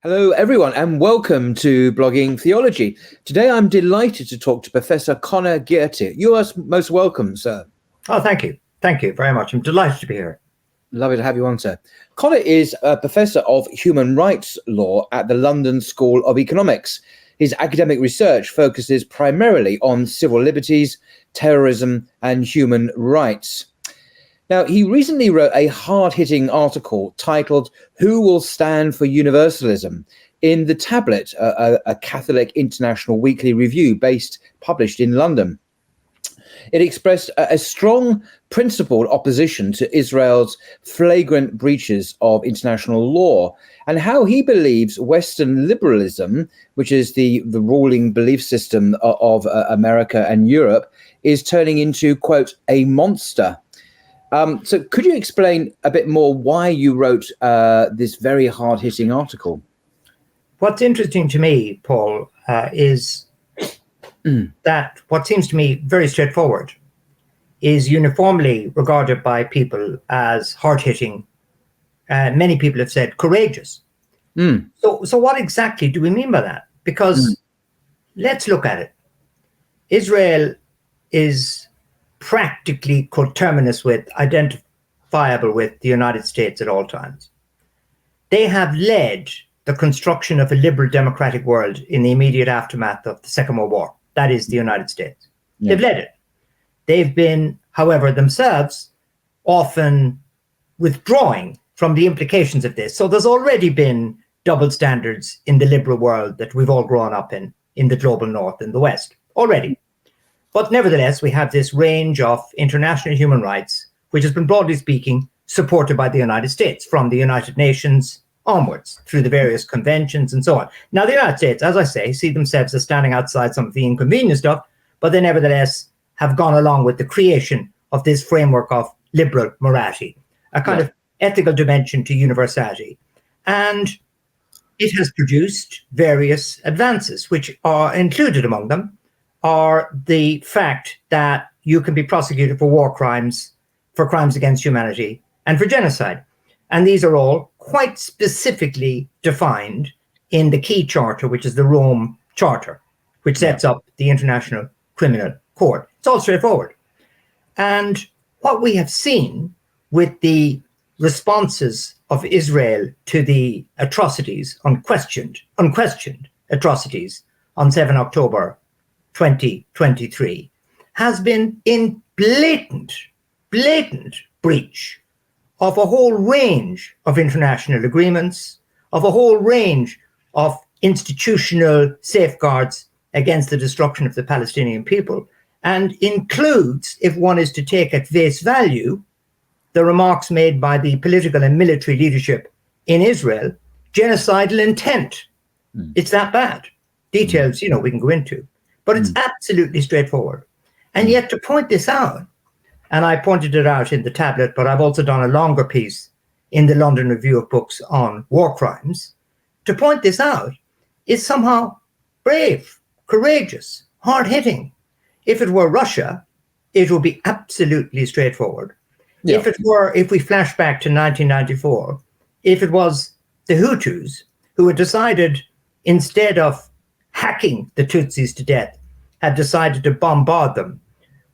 Hello, everyone, and welcome to Blogging Theology. Today, I'm delighted to talk to Professor Conor Gearty. You are most welcome, sir. Oh, thank you. Thank you very much. I'm delighted to be here. Lovely to have you on, sir. Conor is a professor of human rights law at the London School of Economics. His academic research focuses primarily on civil liberties, terrorism, and human rights. Now, he recently wrote a hard-hitting article titled "Who Will Stand for Universalism?" in The Tablet, a Catholic international weekly review published in London. It expressed a strong principled opposition to Israel's flagrant breaches of international law and how he believes Western liberalism, which is the ruling belief system of America and Europe, is turning into, quote, a monster. So could you explain a bit more why you wrote this very hard-hitting article? What's interesting to me, Paul, is that what seems to me very straightforward is uniformly regarded by people as hard-hitting. Many people have said courageous. So what exactly do we mean by that? Because let's look at it. Israel is practically coterminous with, identifiable with the United States at all times. They have led the construction of a liberal democratic world in the immediate aftermath of the Second World War. That is the United States. Yeah. They've led it. They've been, however, themselves often withdrawing from the implications of this. So there's already been double standards in the liberal world that we've all grown up in the global north and the west already. But nevertheless, we have this range of international human rights, which has been, broadly speaking, supported by the United States from the United Nations onwards through the various conventions and so on. Now, the United States, as I say, see themselves as standing outside some of the inconvenient stuff, but they nevertheless have gone along with the creation of this framework of liberal morality, a kind of ethical dimension to universality. And it has produced various advances, which are included among them are the fact that you can be prosecuted for war crimes, for crimes against humanity, and for genocide. And these are all quite specifically defined in the key charter, which is the Rome Charter, which sets up the International Criminal Court. It's all straightforward. And what we have seen with the responses of Israel to the atrocities, unquestioned atrocities on 7 October 2023 has been in blatant breach of a whole range of international agreements, of a whole range of institutional safeguards against the destruction of the Palestinian people, and includes, if one is to take at face value, the remarks made by the political and military leadership in Israel, genocidal intent. It's that bad. Details, we can go into. But it's absolutely straightforward. And yet to point this out, and I pointed it out in the tablet, but I've also done a longer piece in the London Review of Books on war crimes, to point this out is somehow brave, courageous, hard-hitting. If it were Russia, it would be absolutely straightforward. Yeah. If we flash back to 1994, if it was the Hutus who had decided, instead of hacking the Tutsis to death, had decided to bombard them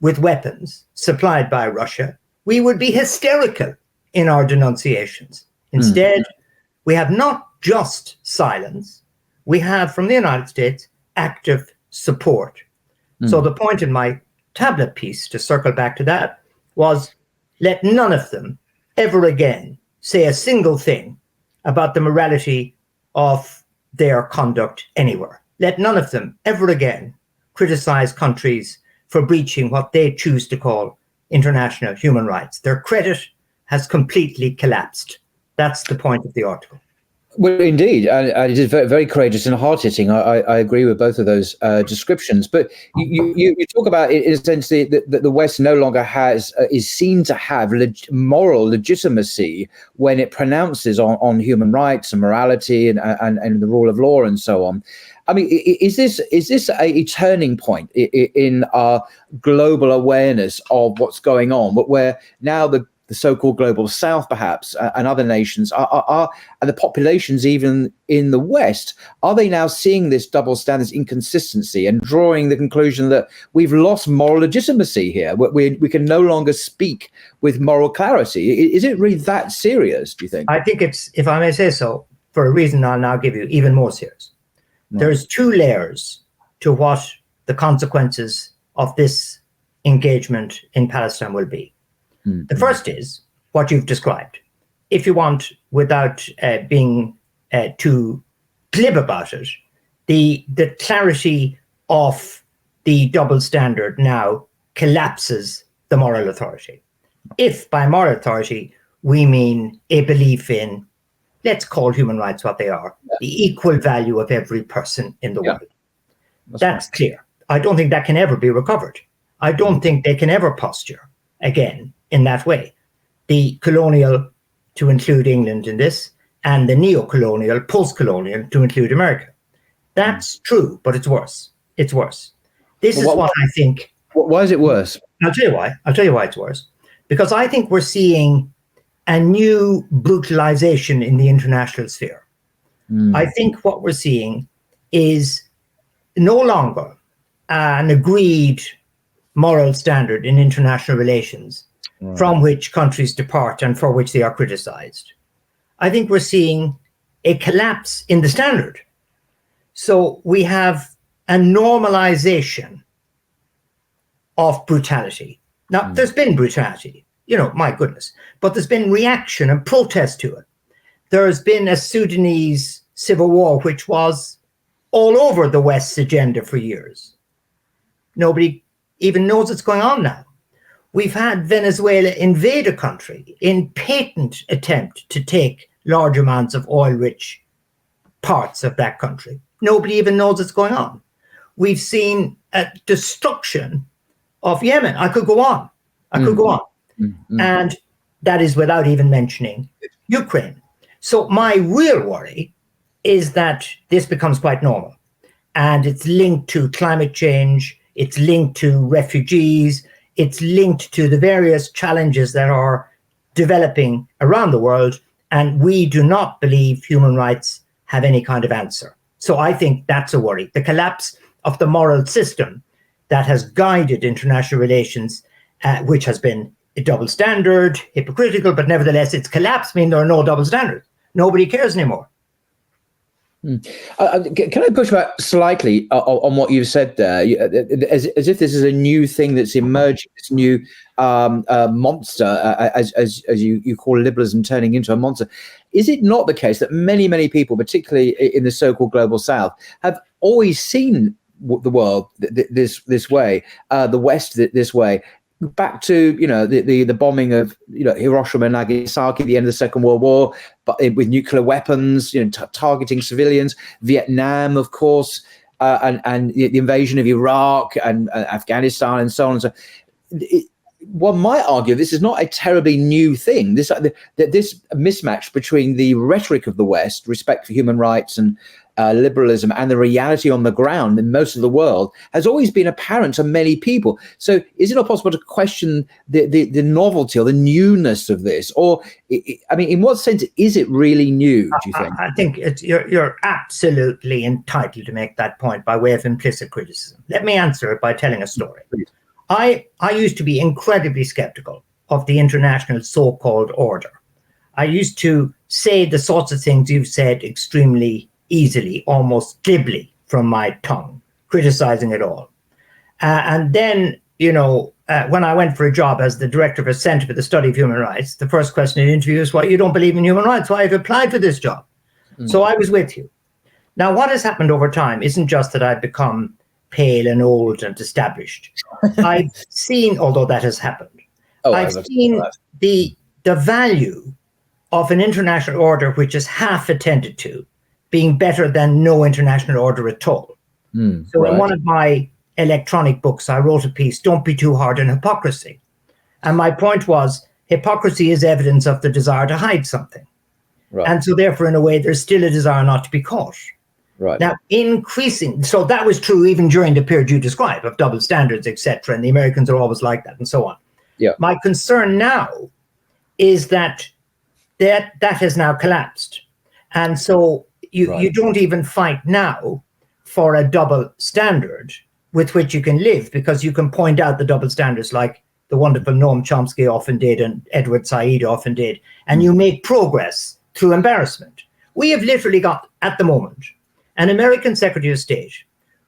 with weapons supplied by Russia, we would be hysterical in our denunciations. Instead, we have not just silence, we have from the United States active support. So the point in my tablet piece, to circle back to that, was let none of them ever again say a single thing about the morality of their conduct anywhere. Let none of them ever again criticize countries for breaching what they choose to call international human rights. Their credit has completely collapsed. That's the point of the article. Well, indeed, and it is very, very courageous and hard-hitting. I agree with both of those descriptions. But you talk about it essentially that the West no longer is seen to have moral legitimacy when it pronounces on human rights and morality and the rule of law and so on. I mean, is this a turning point in our global awareness of what's going on, where now the the so-called global South, perhaps, and other nations, and the populations even in the West, are they now seeing this double standards inconsistency and drawing the conclusion that we've lost moral legitimacy here? We can no longer speak with moral clarity. Is it really that serious, do you think? I think it's, if I may say so, for a reason I'll now give you, even more serious. Right. There's two layers to what the consequences of this engagement in Palestine will be. Mm-hmm. The first is what you've described. If you want, without being too glib about it, the clarity of the double standard now collapses the moral authority. If by moral authority we mean a belief in, let's call human rights what they are, the equal value of every person in the world. That's right. Clear. I don't think that can ever be recovered. I don't think they can ever posture again in that way. The colonial, to include England in this, and the neo-colonial, post-colonial, to include America. That's true, but it's worse. It's worse. This is what I think. Why is it worse? I'll tell you why. I'll tell you why it's worse. Because I think we're seeing a new brutalization in the international sphere. I think what we're seeing is no longer an agreed moral standard in international relations from which countries depart and for which they are criticized. I think we're seeing a collapse in the standard. So we have a normalization of brutality. Now, there's been brutality, my goodness, but there's been reaction and protest to it. There's been a Sudanese civil war, which was all over the West's agenda for years. Nobody even knows what's going on now. We've had Venezuela invade a country in patent attempt to take large amounts of oil-rich parts of that country. Nobody even knows what's going on. We've seen a destruction of Yemen. I could go on. And that is without even mentioning Ukraine. So my real worry is that this becomes quite normal. And it's linked to climate change. It's linked to refugees. It's linked to the various challenges that are developing around the world. And we do not believe human rights have any kind of answer. So I think that's a worry. The collapse of the moral system that has guided international relations, which has been a double standard, hypocritical, but nevertheless its collapse means there are no double standards. Nobody cares anymore. Can I push back slightly on what you've said there, as if this is a new thing that's emerging, this new monster, as you call liberalism turning into a monster? Is it not the case that many people, particularly in the so-called global South, have always seen the world this way, the West this way? Back to the bombing of Hiroshima and Nagasaki at the end of the Second World War, but with nuclear weapons, targeting civilians. Vietnam, of course, and the invasion of Iraq and Afghanistan and so on. And so, one might argue this is not a terribly new thing. This mismatch between the rhetoric of the West, respect for human rights and liberalism, and the reality on the ground in most of the world has always been apparent to many people. So is it not possible to question the novelty or the newness of this? Or, in what sense is it really new, do you think? I think you're absolutely entitled to make that point by way of implicit criticism. Let me answer it by telling a story. Please. I used to be incredibly skeptical of the international so-called order. I used to say the sorts of things you've said extremely easily, almost glibly from my tongue, criticizing it all. And then, when I went for a job as the director of a center for the study of human rights, the first question in the interview is, why you don't believe in human rights? Why have you applied for this job? So I was with you. Now, what has happened over time isn't just that I've become pale and old and established. I've seen, although that has happened, I've seen the value of an international order which is half attended to being better than no international order at all. In one of my electronic books, I wrote a piece, Don't Be Too Hard on Hypocrisy. And my point was, hypocrisy is evidence of the desire to hide something. Right. And so therefore, in a way, there's still a desire not to be caught. Right. Now, so that was true even during the period you describe of double standards, etc. And the Americans are always like that and so on. Yeah. My concern now is that has now collapsed. And so you don't even fight now for a double standard with which you can live, because you can point out the double standards like the wonderful Noam Chomsky often did and Edward Said often did, and you make progress through embarrassment. We have literally got, at the moment, an American Secretary of State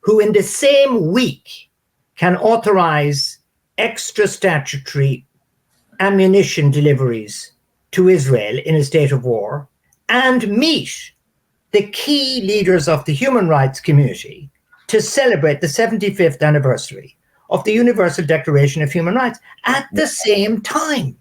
who in the same week can authorize extra statutory ammunition deliveries to Israel in a state of war and meet the key leaders of the human rights community to celebrate the 75th anniversary of the Universal Declaration of Human Rights at the same time.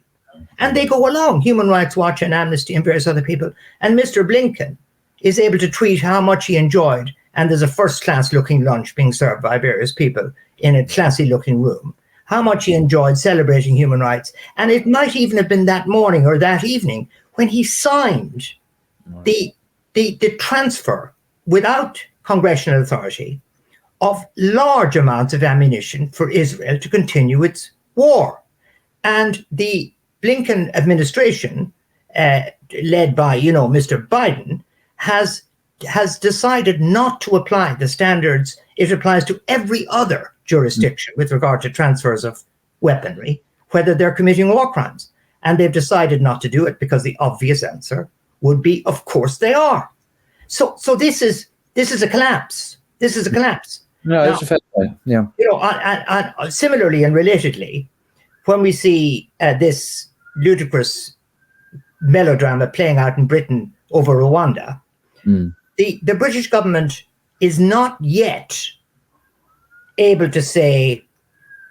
And they go along, Human Rights Watch and Amnesty and various other people. And Mr. Blinken is able to tweet how much he enjoyed, and there's a first-class looking lunch being served by various people in a classy looking room, how much he enjoyed celebrating human rights. And it might even have been that morning or that evening when he signed the transfer without congressional authority of large amounts of ammunition for Israel to continue its war. And the Blinken administration, led by, Mr. Biden, has decided not to apply the standards it applies to every other jurisdiction with regard to transfers of weaponry, whether they're committing war crimes. And they've decided not to do it because the obvious answer would be, of course they are. So this is a collapse. This is a collapse. No, that's a fair point. Yeah. And similarly and relatedly, when we see this ludicrous melodrama playing out in Britain over Rwanda, the British government is not yet able to say,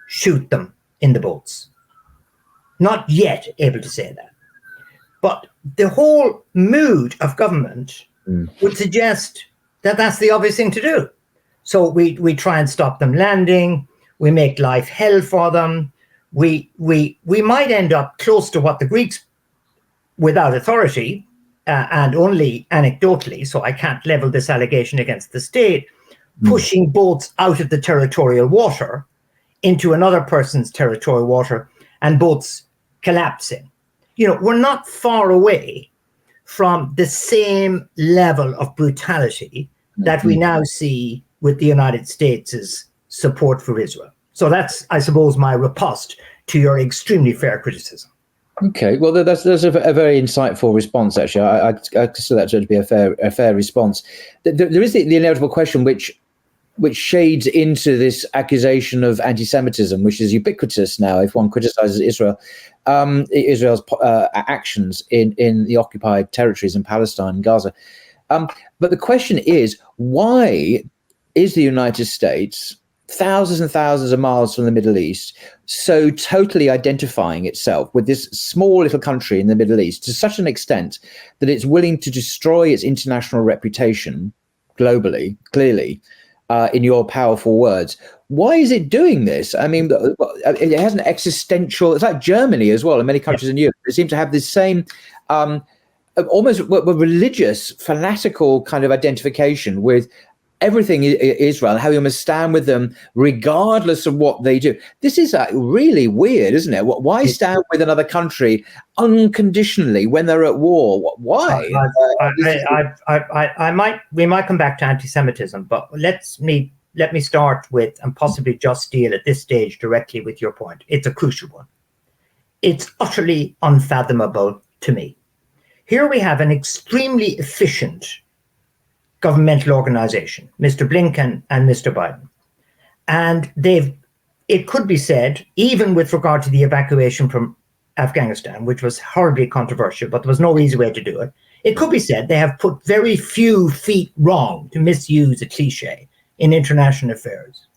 shoot them in the boats. Not yet able to say that. But the whole mood of government would suggest that that's the obvious thing to do. So we try and stop them landing. We make life hell for them. We might end up close to what the Greeks, without authority and only anecdotally, so I can't level this allegation against the state, pushing boats out of the territorial water into another person's territorial water and boats collapsing. We're not far away from the same level of brutality that we now see with the United States' support for Israel. So that's, I suppose, my riposte to your extremely fair criticism. Okay, well, that's a very insightful response. Actually, I consider that to be a fair response. There is the inevitable question, which shades into this accusation of anti-Semitism, which is ubiquitous now. If one criticizes Israel's actions in the occupied territories in Palestine and Gaza, but the question is, why is the United States, thousands and thousands of miles from the Middle East, so totally identifying itself with this small little country in the Middle East to such an extent that it's willing to destroy its international reputation globally, clearly, in your powerful words? Why is it doing this? I mean, it has an existential, it's like Germany as well, and many countries in Europe, they seem to have this same almost religious, fanatical kind of identification with everything Israel, how you must stand with them regardless of what they do. This is really weird, isn't it? Why stand with another country unconditionally when they're at war? Why? We might come back to anti-Semitism, but let me start with, and possibly just deal at this stage directly with your point. It's a crucial one. It's utterly unfathomable to me. Here we have an extremely efficient governmental organization, Mr. Blinken and Mr. Biden. And it could be said, even with regard to the evacuation from Afghanistan, which was horribly controversial, but there was no easy way to do it. It could be said they have put very few feet wrong, to misuse a cliche, in international affairs.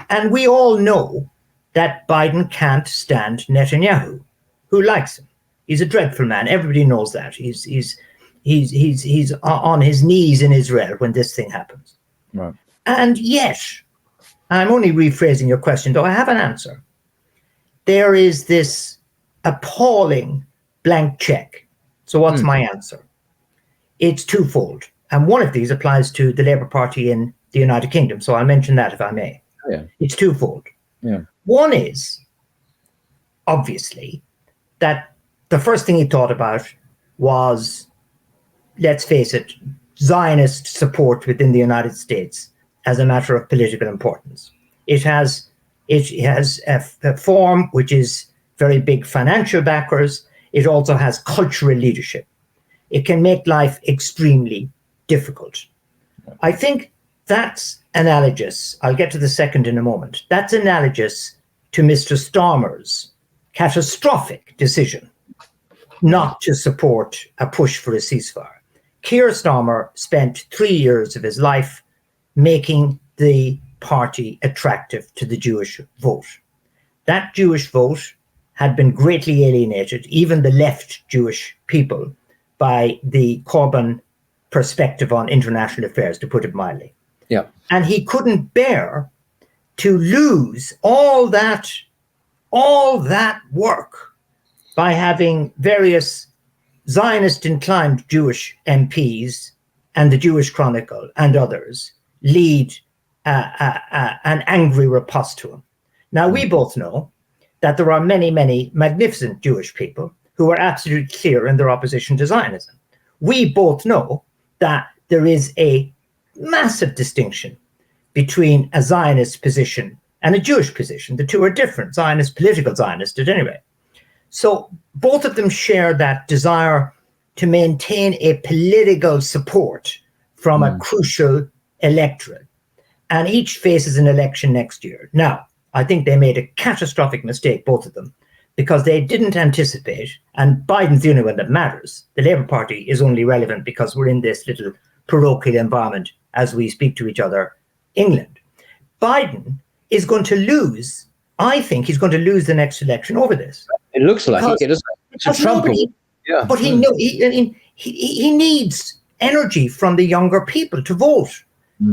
And we all know that Biden can't stand Netanyahu. Who likes him? He's a dreadful man. Everybody knows that. He's on his knees in Israel when this thing happens. Right. And yet, I'm only rephrasing your question, though I have an answer. There is this appalling blank check. So what's my answer? It's twofold. And one of these applies to the Labour Party in the United Kingdom. So I'll mention that if I may. Yeah. It's twofold. Yeah. One is, obviously, that the first thing he thought about was, let's face it, Zionist support within the United States as a matter of political importance. It has a form which is very big financial backers. It also has cultural leadership. It can make life extremely difficult. I think that's analogous. I'll get to the second in a moment. That's analogous to Mr. Starmer's catastrophic decision not to support a push for a ceasefire. Keir Starmer spent 3 years of his life making the party attractive to the Jewish vote. That Jewish vote had been greatly alienated, even the left Jewish people, by the Corbyn perspective on international affairs, to put it mildly. Yeah. And he couldn't bear to lose all that work by having various Zionist-inclined Jewish MPs and the Jewish Chronicle and others lead an angry riposte to him. Now, we both know that there are many, many magnificent Jewish people who are absolutely clear in their opposition to Zionism. We both know that there is a massive distinction between a Zionist position and a Jewish position. The two are different. Zionist, political Zionist at any rate. So both of them share that desire to maintain a political support from a crucial electorate. And each faces an election next year. Now, I think they made a catastrophic mistake, both of them, because they didn't anticipate, and Biden's the only one that matters. The Labour Party is only relevant because we're in this little parochial environment as we speak to each other, England. Biden is going to lose. I think he's going to lose the next election over this. It looks like it doesn't. Because nobody, yeah. But he needs energy from the younger people to vote.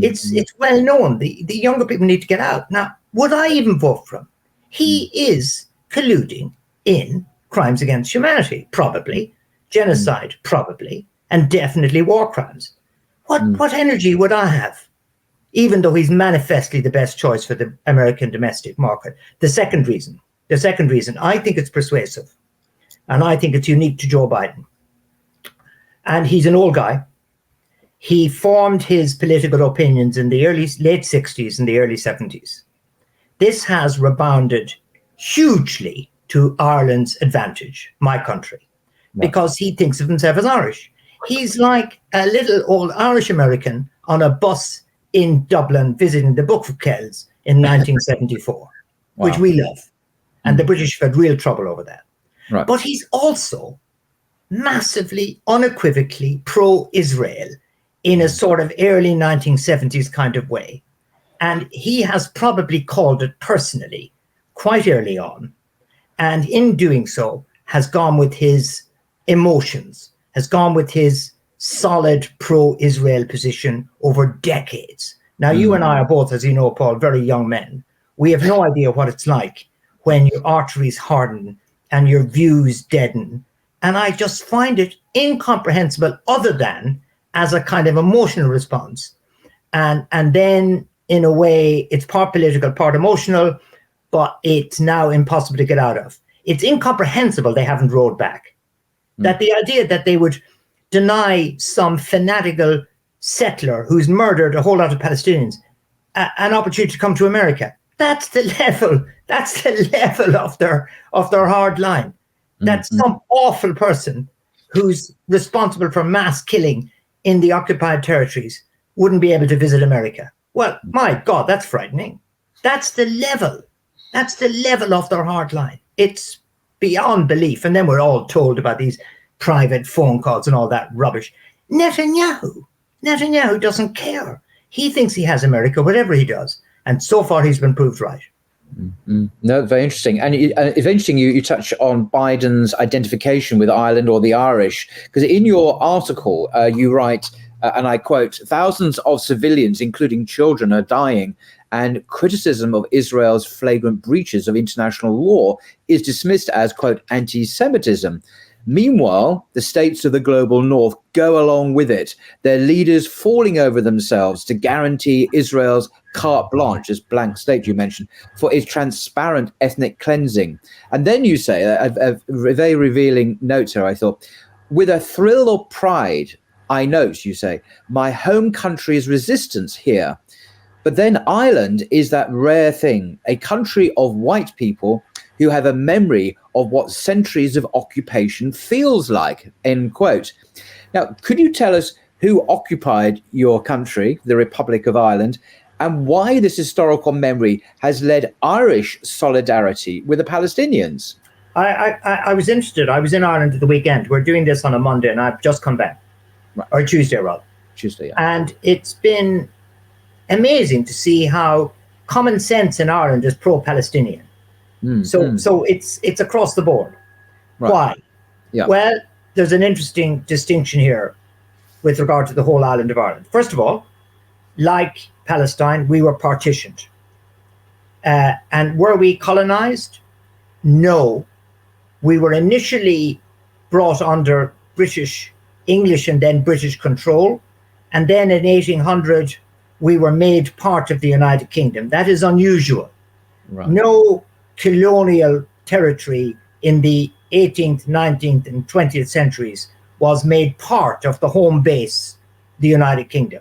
It's well known. The younger people need to get out. Now, would I even vote for him? He is colluding in crimes against humanity, probably, genocide, probably, and definitely war crimes. What energy would I have? Even though he's manifestly the best choice for the American domestic market. The second reason, I think it's persuasive, and I think it's unique to Joe Biden. And he's an old guy. He formed his political opinions in the late 60s and the early 70s. This has rebounded hugely to Ireland's advantage, my country, because he thinks of himself as Irish. He's like a little old Irish American on a bus in Dublin visiting the Book of Kells in 1974, which we love. And the British had real trouble over that. Right. But he's also massively, unequivocally pro-Israel in a sort of early 1970s kind of way. And he has probably called it personally quite early on. And in doing so, has gone with his emotions, has gone with his solid pro-Israel position over decades. Now, you and I are both, as you know, Paul, very young men. We have no idea what it's like when your arteries harden and your views deaden. And I just find it incomprehensible, other than as a kind of emotional response. And then, in a way, it's part political, part emotional, but it's now impossible to get out of. It's incomprehensible they haven't rolled back. That the idea that they would deny some fanatical settler who's murdered a whole lot of Palestinians an opportunity to come to America. That's the level of their hard line. That some awful person who's responsible for mass killing in the occupied territories wouldn't be able to visit America. Well, my God, that's frightening. That's the level of their hard line. It's beyond belief. And then we're all told about these private phone calls and all that rubbish. Netanyahu doesn't care. He thinks he has America, whatever he does. And so far, he's been proved right. No, very interesting. And it's interesting you touch on Biden's identification with Ireland or the Irish, because in your article, you write, and I quote, "Thousands of civilians, including children, are dying, and criticism of Israel's flagrant breaches of international law is dismissed as, quote, anti-Semitism." Meanwhile, the states of the global north go along with it, their leaders falling over themselves to guarantee Israel's carte blanche, as blank state you mentioned, for its transparent ethnic cleansing. And then you say, a very revealing note here, I thought, with a thrill of pride, I note, you say, my home country's resistance here. But then Ireland is that rare thing, a country of white people who have a memory of what centuries of occupation feels like, end quote. Now, could you tell us who occupied your country, the Republic of Ireland, and why this historical memory has led Irish solidarity with the Palestinians? I was interested. I was in Ireland at the weekend. We're doing this on a Monday, and I've just come back. Right. Or Tuesday, rather. Tuesday, yeah. And it's been amazing to see how common sense in Ireland is pro-Palestinian. So it's across the board. Right. Why? Yeah. Well, there's an interesting distinction here with regard to the whole island of Ireland. First of all, like Palestine, we were partitioned. And were we colonized? No. We were initially brought under British, English, and then British control. And then in 1800, we were made part of the United Kingdom. That is unusual. Right. No colonial territory in the 18th, 19th, and 20th centuries was made part of the home base, the United Kingdom.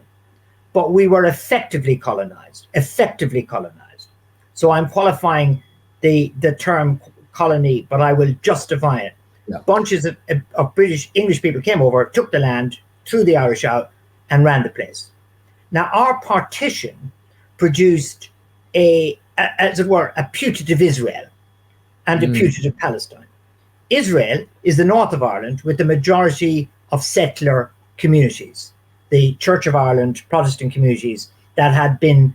But we were effectively colonized. So I'm qualifying the term colony, but I will justify it. Yeah. Bunches of British, English people came over, took the land, threw the Irish out, and ran the place. Now, our partition produced as it were, a putative Israel and a putative Palestine. Israel is the north of Ireland with the majority of settler communities, the Church of Ireland, Protestant communities that had been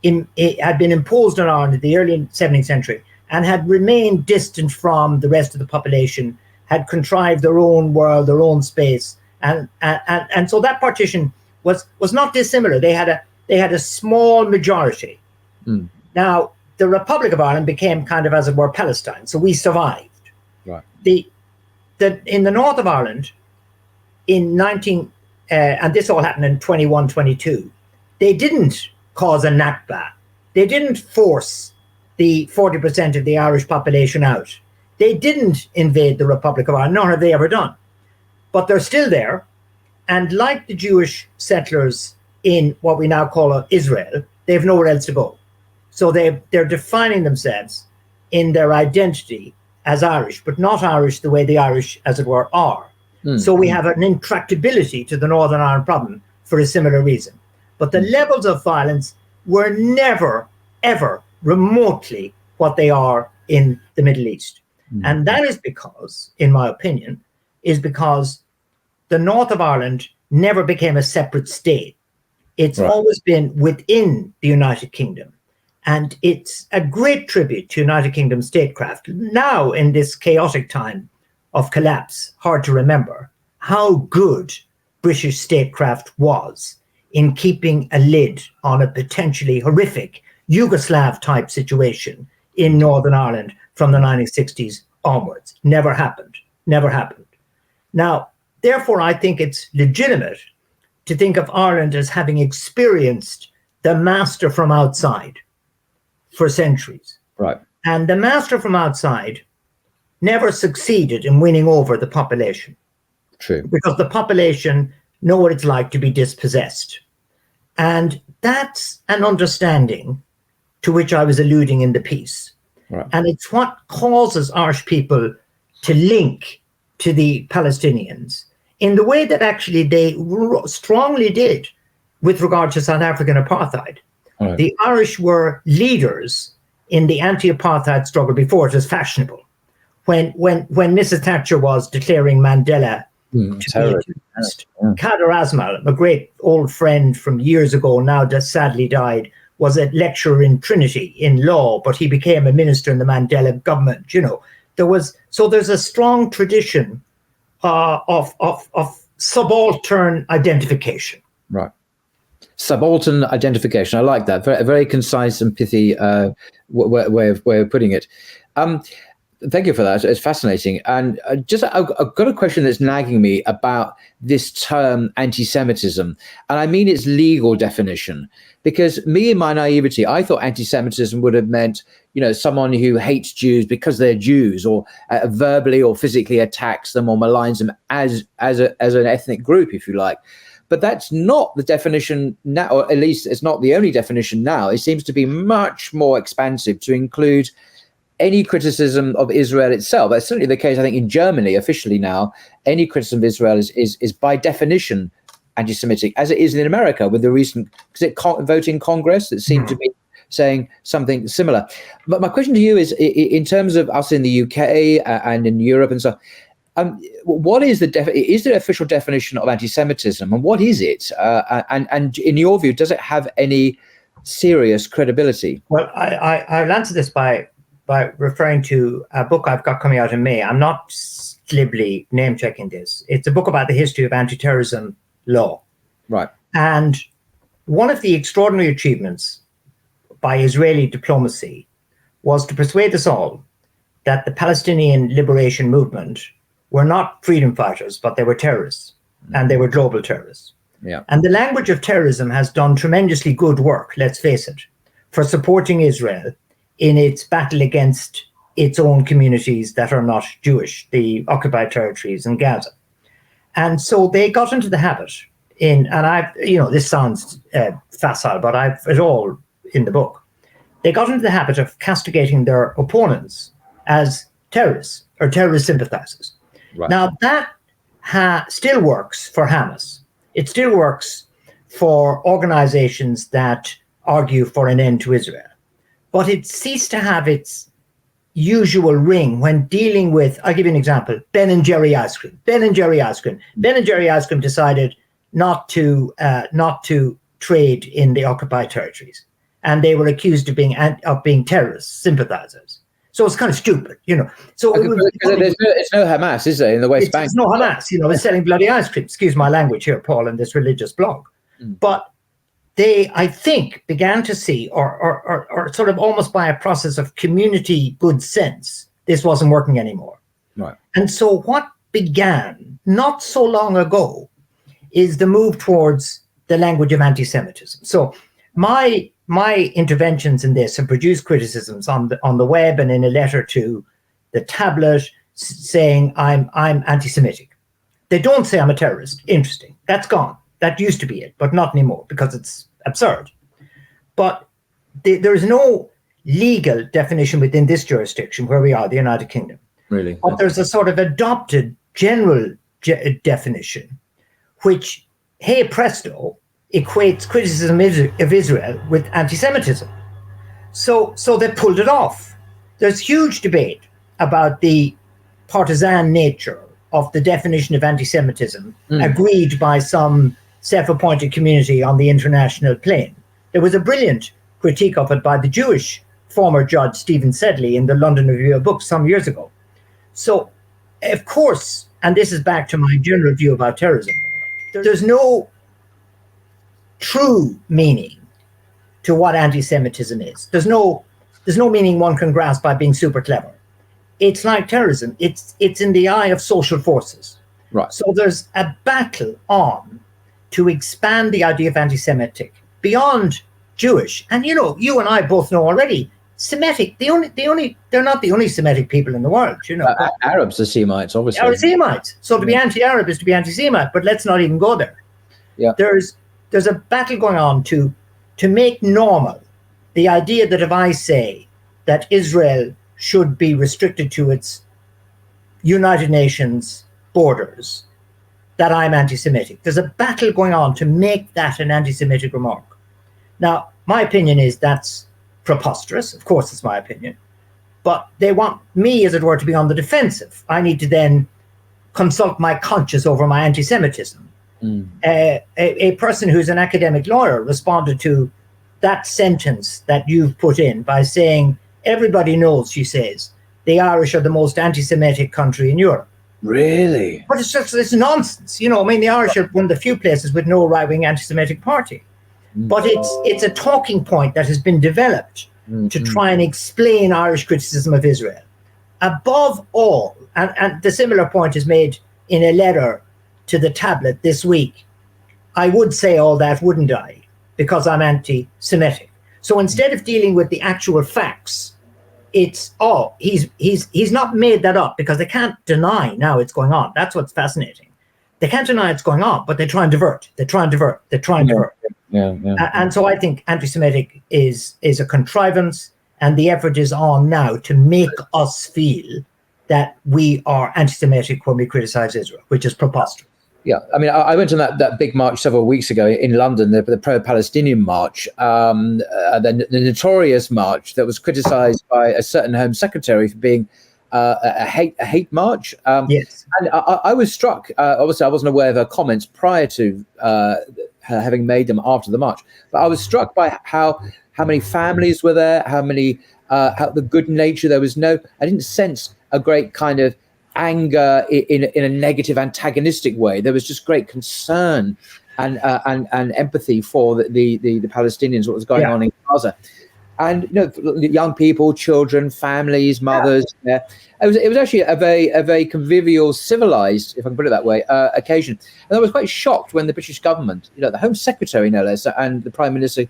imposed on Ireland in the early 17th century and had remained distant from the rest of the population, had contrived their own world, their own space, and so that partition was not dissimilar. They had a small majority. Now, the Republic of Ireland became kind of, as it were, Palestine. So we survived. Right. In the north of Ireland, in and this all happened in 21, 22, they didn't cause a Nakba. They didn't force the 40% of the Irish population out. They didn't invade the Republic of Ireland, nor have they ever done. But they're still there. And like the Jewish settlers in what we now call Israel, they have nowhere else to go. So they're defining themselves in their identity as Irish, but not Irish the way the Irish, as it were, are. So we have an intractability to the Northern Ireland problem for a similar reason. But the levels of violence were never, ever remotely what they are in the Middle East. And that is because, in my opinion, because the north of Ireland never became a separate state. It's always been within the United Kingdom. And it's a great tribute to United Kingdom statecraft. Now, in this chaotic time of collapse, hard to remember how good British statecraft was in keeping a lid on a potentially horrific Yugoslav-type situation in Northern Ireland from the 1960s onwards. Never happened. Now, therefore, I think it's legitimate to think of Ireland as having experienced the master from outside for centuries. Right. And the master from outside never succeeded in winning over the population. True. Because the population know what it's like to be dispossessed. And that's an understanding to which I was alluding in the piece. Right. And it's what causes Irish people to link to the Palestinians in the way that actually they strongly did with regard to South African apartheid. Right. The Irish were leaders in the anti-apartheid struggle before it was fashionable. When Mrs. Thatcher was declaring Mandela to be accused, Kader Asmal, a great old friend from years ago, now just sadly died, was a lecturer in Trinity in law, but he became a minister in the Mandela government. You know, there's a strong tradition of subaltern identification. Right. Subaltern identification. I like that. Very, very concise and pithy way of putting it. Thank you for that. It's fascinating. And I've got a question that's nagging me about this term anti-Semitism. And I mean its legal definition, because me in my naivety, I thought anti-Semitism would have meant, someone who hates Jews because they're Jews, or verbally or physically attacks them or maligns them as an ethnic group, if you like. But that's not the definition now, or at least it's not the only definition now. It seems to be much more expansive to include any criticism of Israel itself. That's certainly the case, I think, in Germany officially now. Any criticism of Israel is by definition anti-Semitic, as it is in America with the recent vote in Congress that seemed to be saying something similar. But my question to you is, in terms of us in the UK and in Europe and so on, what is is there an official definition of anti-Semitism, and what is it? And in your view, does it have any serious credibility? Well, I'll answer this by referring to a book I've got coming out in May. I'm not glibly name-checking this. It's a book about the history of anti-terrorism law. Right. And one of the extraordinary achievements by Israeli diplomacy was to persuade us all that the Palestinian liberation movement were not freedom fighters, but they were terrorists, and they were global terrorists. Yeah. And the language of terrorism has done tremendously good work, let's face it, for supporting Israel in its battle against its own communities that are not Jewish, the occupied territories in Gaza. And so they got into the habit this sounds facile, but I've it all in the book. They got into the habit of castigating their opponents as terrorists or terrorist sympathizers. Right. Now that still works for Hamas. It still works for organizations that argue for an end to Israel. But it ceased to have its usual ring when dealing with, I'll give you an example, Ben and Jerry ice cream. Ben and Jerry ice cream decided not to trade in the occupied territories, and they were accused of being terrorist sympathizers. So it's kind of stupid, So it's no Hamas, is there, in the West Bank? It's no Hamas, it's selling bloody ice cream. Excuse my language here, Paul, in this religious blog. But they, I think, began to see, or sort of almost by a process of community good sense, this wasn't working anymore. Right. And so what began not so long ago is the move towards the language of anti-Semitism. So my interventions in this have produced criticisms on the web and in a letter to the tablet saying I'm anti-Semitic. They don't say I'm a terrorist. Interesting. That's gone. That used to be it, but not anymore because it's absurd. But there is no legal definition within this jurisdiction where we are, the United Kingdom. Really? But there's a sort of adopted general definition, which, hey presto, equates criticism of Israel with anti-Semitism. So they pulled it off. There's huge debate about the partisan nature of the definition of anti-Semitism agreed by some self-appointed community on the international plane. There was a brilliant critique of it by the Jewish former judge Stephen Sedley in the London Review of Books some years ago. So, of course, and this is back to my general view about terrorism, there's no true meaning to what anti-Semitism is. There's no meaning one can grasp by being super clever. It's like terrorism. It's in the eye of social forces. Right. So there's a battle on to expand the idea of anti-Semitic beyond Jewish. And you and I both know already, Semitic, they're not the only Semitic people in the world, Arabs are Semites, obviously. Arab Semites. So to be anti-Arab is to be anti-Semite, but let's not even go there. Yeah. There's a battle going on to make normal the idea that if I say that Israel should be restricted to its United Nations borders, that I'm anti-Semitic. There's a battle going on to make that an anti-Semitic remark. Now, my opinion is that's preposterous. Of course, it's my opinion. But they want me, as it were, to be on the defensive. I need to then consult my conscience over my anti-Semitism. A person who's an academic lawyer responded to that sentence that you've put in by saying, everybody knows, she says, the Irish are the most anti-Semitic country in Europe. Really? But it's nonsense. The Irish are one of the few places with no right-wing anti-Semitic party. But it's a talking point that has been developed to try and explain Irish criticism of Israel. above all, and the similar point is made in a letter to the Tablet this week, I would say all that, wouldn't I? Because I'm anti-Semitic. So instead of dealing with the actual facts, it's, he's not made that up, because they can't deny now it's going on. That's what's fascinating. They can't deny it's going on, but they try and divert. And so I think anti-Semitic is a contrivance, and the effort is on now to make us feel that we are anti-Semitic when we criticize Israel, which is preposterous. Yeah, I mean, I went on that big march several weeks ago in London, the pro-Palestinian march, the notorious march that was criticised by a certain Home Secretary for being a hate march. Yes, and I was struck. Obviously, I wasn't aware of her comments prior to her having made them after the march, but I was struck by how many families were there, how the good nature. There was I didn't sense a great kind of anger in a negative, antagonistic way. There was just great concern and empathy for the Palestinians, what was going on in Gaza, and young people, children, families, mothers. It was actually a very convivial, civilized, if I can put it that way, occasion. And I was quite shocked when the British government, the Home Secretary no less, and the Prime Minister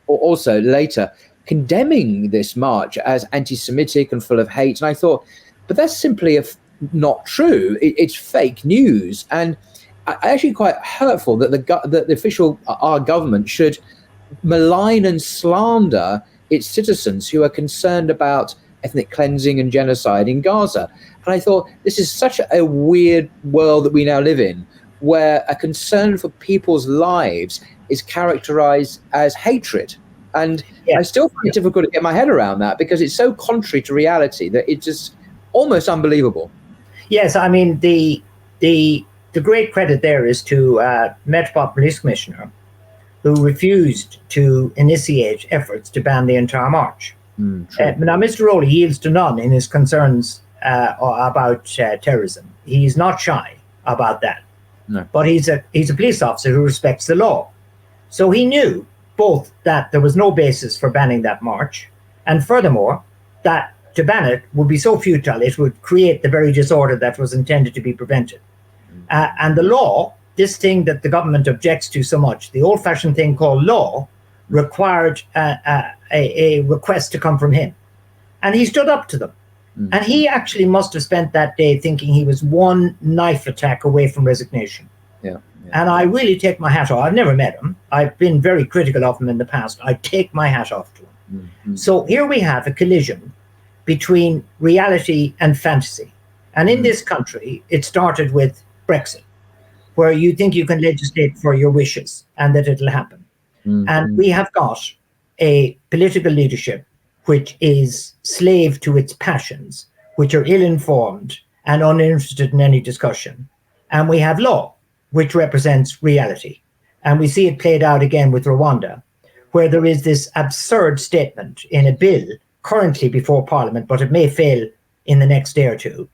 also later, condemning this march as anti-Semitic and full of hate. And I thought, but that's simply not true. It's fake news, and actually quite hurtful that our government should malign and slander its citizens who are concerned about ethnic cleansing and genocide in Gaza. And I thought, this is such a weird world that we now live in, where a concern for people's lives is characterized as hatred. And I still find it difficult to get my head around that, because it's so contrary to reality that it just almost unbelievable. Yes, I mean, the great credit there is to Metropolitan Police Commissioner, who refused to initiate efforts to ban the entire march. Now, Mr. Rowley yields to none in his concerns about terrorism. He's not shy about that. No. But he's a police officer who respects the law. So he knew both that there was no basis for banning that march, and furthermore, that to ban it would be so futile, it would create the very disorder that was intended to be prevented. And the law, this thing that the government objects to so much, the old-fashioned thing called law, required a request to come from him. And he stood up to them. And he actually must have spent that day thinking he was one knife attack away from resignation. And I really take my hat off. I've never met him. I've been very critical of him in the past. I take my hat off to him. So here we have a collision between reality and fantasy. And in this country, it started with Brexit, where you think you can legislate for your wishes and that it'll happen. And we have got a political leadership which is slave to its passions, which are ill-informed and uninterested in any discussion. And we have law, which represents reality. And we see it played out again with Rwanda, where there is this absurd statement in a bill currently before Parliament, but it may fail in the next day or two,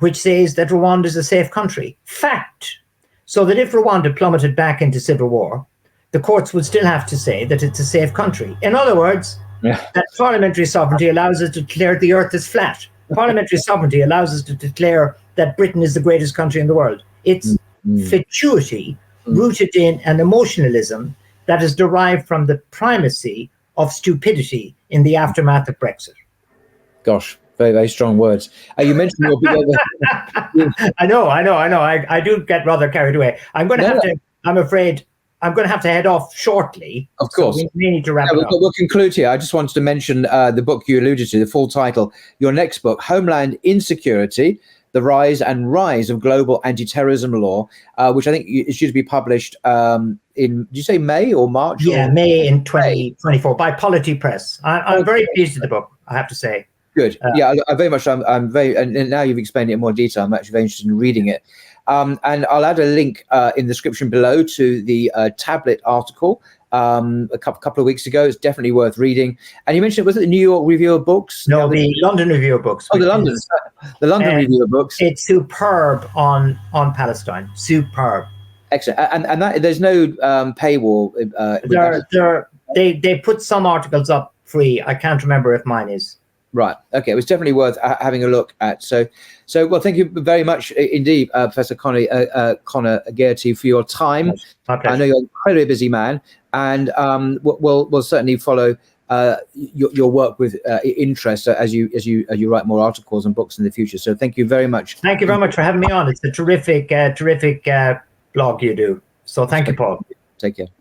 which says that Rwanda is a safe country. Fact. So that if Rwanda plummeted back into civil war, the courts would still have to say that it's a safe country. In other words, that parliamentary sovereignty allows us to declare the earth is flat. Parliamentary sovereignty allows us to declare that Britain is the greatest country in the world. It's fatuity rooted in an emotionalism that is derived from the primacy of stupidity in the aftermath of Brexit. Gosh, very, very strong words. You mentioned your I know. I do get rather carried away. I'm afraid I'm going to have to head off shortly. Of course. So we need to wrap it up. We'll conclude here. I just wanted to mention the book you alluded to, the full title, your next book, Homeland Insecurity, The Rise and Rise of Global Anti-Terrorism Law, which I think is due to be published in, did you say May or March? Yeah, May in 2024 by Polity Press. I'm very pleased with the book, I have to say. Good. I very much, I'm very, and now you've explained it in more detail, I'm actually very interested in reading it. And I'll add a link in the description below to the Tablet article a couple of weeks ago. It's definitely worth reading. And you mentioned, was it the New York Review of Books? No, the London Review of Books. Oh, the London Review of Books. It's superb on Palestine. Superb. Excellent. And that, there's no paywall. They put some articles up free. I can't remember if mine is. Right. Okay. It was definitely worth having a look at. So well, thank you very much indeed, Professor Conor Gearty, for your time. I know you're an incredibly busy man, and we'll certainly follow your work with interest as you write more articles and books in the future. So thank you very much. Thank you very much for having me on. It's a terrific blog you do. So thank you, Paul. Take care.